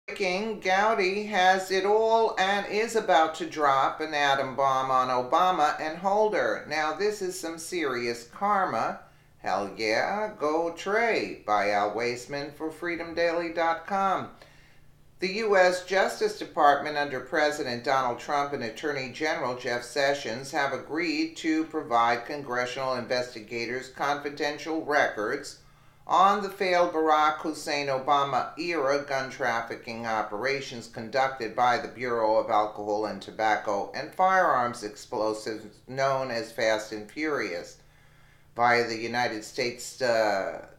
Breaking, Gowdy has it all and is about to drop an atom bomb on Obama and Holder. Now, this is some serious karma. Hell yeah, go Trey by Al Waisman for freedomdaily.com. The U.S. Justice Department under President Donald Trump and Attorney General Jeff Sessions have agreed to provide congressional investigators confidential records on the failed Barack Hussein Obama-era gun trafficking operations conducted by the Bureau of Alcohol and Tobacco and Firearms Explosives known as Fast and Furious. Via the United States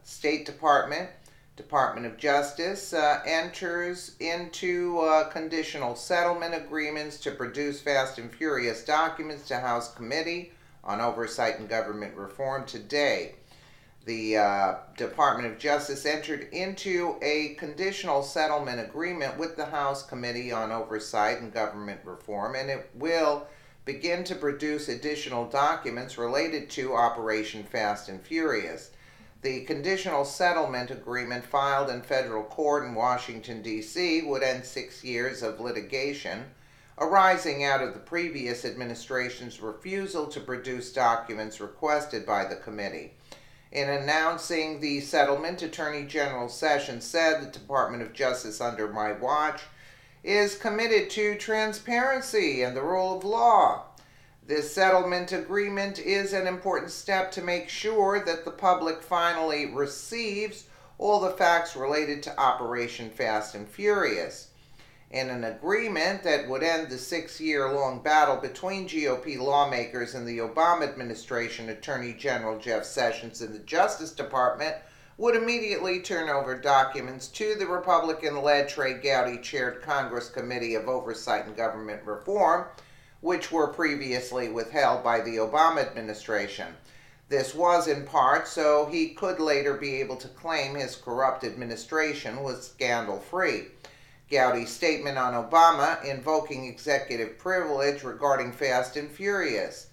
State Department, Department of Justice enters into conditional settlement agreements to produce Fast and Furious documents to House Committee on Oversight and Government Reform today. The Department of Justice entered into a conditional settlement agreement with the House Committee on Oversight and Government Reform, and it will begin to produce additional documents related to Operation Fast and Furious. The conditional settlement agreement filed in federal court in Washington, D.C. would end 6 years of litigation arising out of the previous administration's refusal to produce documents requested by the committee. In announcing the settlement, Attorney General Sessions said the Department of Justice under my watch is committed to transparency and the rule of law. This settlement agreement is an important step to make sure that the public finally receives all the facts related to Operation Fast and Furious. In an agreement that would end the 6-year-long battle between GOP lawmakers and the Obama administration, Attorney General Jeff Sessions and the Justice Department would immediately turn over documents to the Republican-led Trey Gowdy-chaired Congress Committee of Oversight and Government Reform, which were previously withheld by the Obama administration. This was in part so he could later be able to claim his corrupt administration was scandal-free. Gowdy's statement on Obama invoking executive privilege regarding Fast and Furious.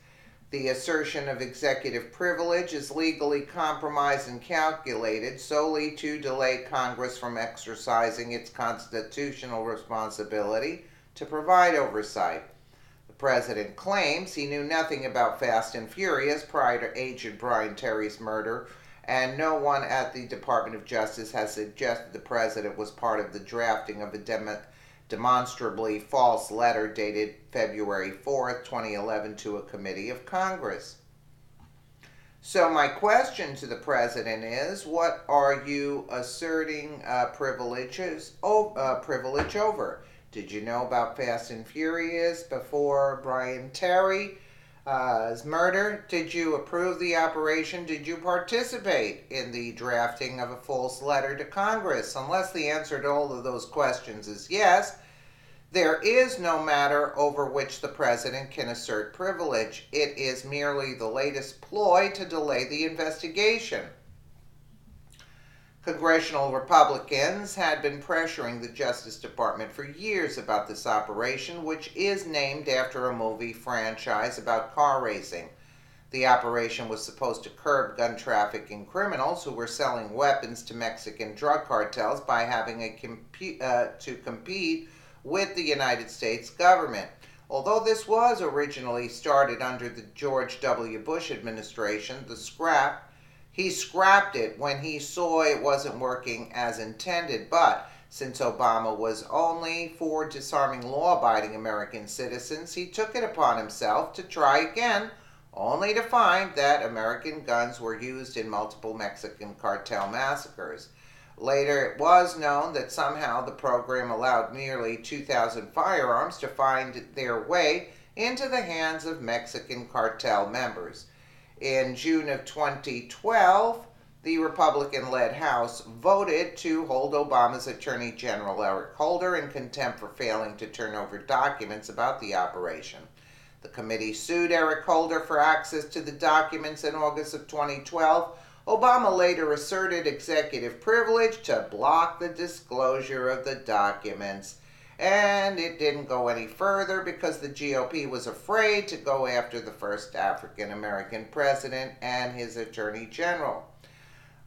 The assertion of executive privilege is legally compromised and calculated solely to delay Congress from exercising its constitutional responsibility to provide oversight. The president claims he knew nothing about Fast and Furious prior to Agent Brian Terry's murder, and no one at the Department of Justice has suggested the president was part of the drafting of a demonstrably false letter dated February 4th, 2011 to a committee of Congress. So my question to the president is, what are you asserting privilege over? Did you know about Fast and Furious before Brian Terry? His murder? Did you approve the operation? Did you participate in the drafting of a false letter to Congress? Unless the answer to all of those questions is yes, there is no matter over which the president can assert privilege. It is merely the latest ploy to delay the investigation. Congressional Republicans had been pressuring the Justice Department for years about this operation, which is named after a movie franchise about car racing. The operation was supposed to curb gun trafficking criminals who were selling weapons to Mexican drug cartels by having to compete with the United States government. Although this was originally started under the George W. Bush administration, he scrapped it when he saw it wasn't working as intended, but since Obama was only for disarming law-abiding American citizens, he took it upon himself to try again, only to find that American guns were used in multiple Mexican cartel massacres. Later, it was known that somehow the program allowed nearly 2,000 firearms to find their way into the hands of Mexican cartel members. In June of 2012, the Republican-led House voted to hold Obama's Attorney General Eric Holder in contempt for failing to turn over documents about the operation. The committee sued Eric Holder for access to the documents in August of 2012. Obama later asserted executive privilege to block the disclosure of the documents. And it didn't go any further because the GOP was afraid to go after the first African-American president and his attorney general.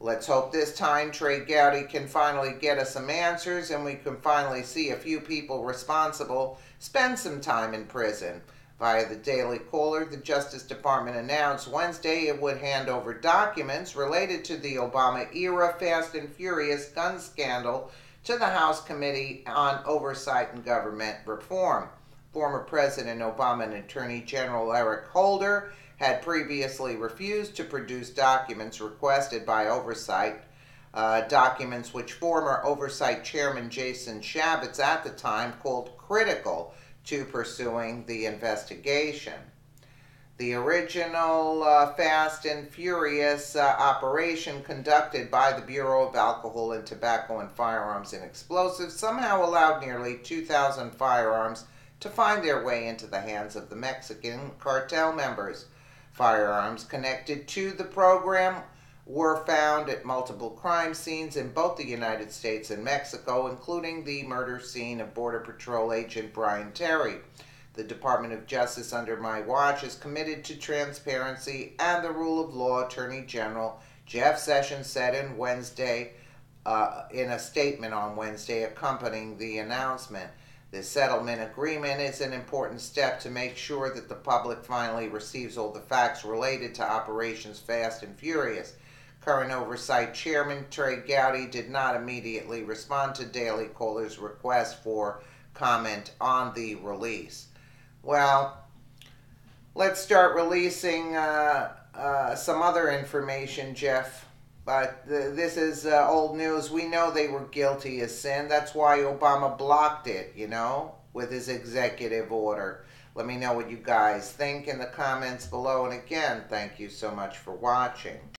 Let's hope this time Trey Gowdy can finally get us some answers and we can finally see a few people responsible spend some time in prison. Via the Daily Caller, the Justice Department announced Wednesday it would hand over documents related to the Obama-era Fast and Furious gun scandal to the House Committee on Oversight and Government Reform. Former President Obama and Attorney General Eric Holder had previously refused to produce documents requested by Oversight, documents which former Oversight Chairman Jason Shabets at the time called critical to pursuing the investigation. The original Fast and Furious operation conducted by the Bureau of Alcohol and Tobacco and Firearms and Explosives somehow allowed nearly 2,000 firearms to find their way into the hands of the Mexican cartel members. Firearms connected to the program were found at multiple crime scenes in both the United States and Mexico, including the murder scene of Border Patrol agent Brian Terry. The Department of Justice under my watch is committed to transparency and the rule of law, Attorney General Jeff Sessions said in a statement on Wednesday accompanying the announcement. This settlement agreement is an important step to make sure that the public finally receives all the facts related to Operations Fast and Furious. Current Oversight Chairman Trey Gowdy did not immediately respond to Daily Caller's request for comment on the release. Well, let's start releasing some other information, Jeff. But this is old news. We know they were guilty as sin. That's why Obama blocked it, with his executive order. Let me know what you guys think in the comments below. And again, thank you so much for watching.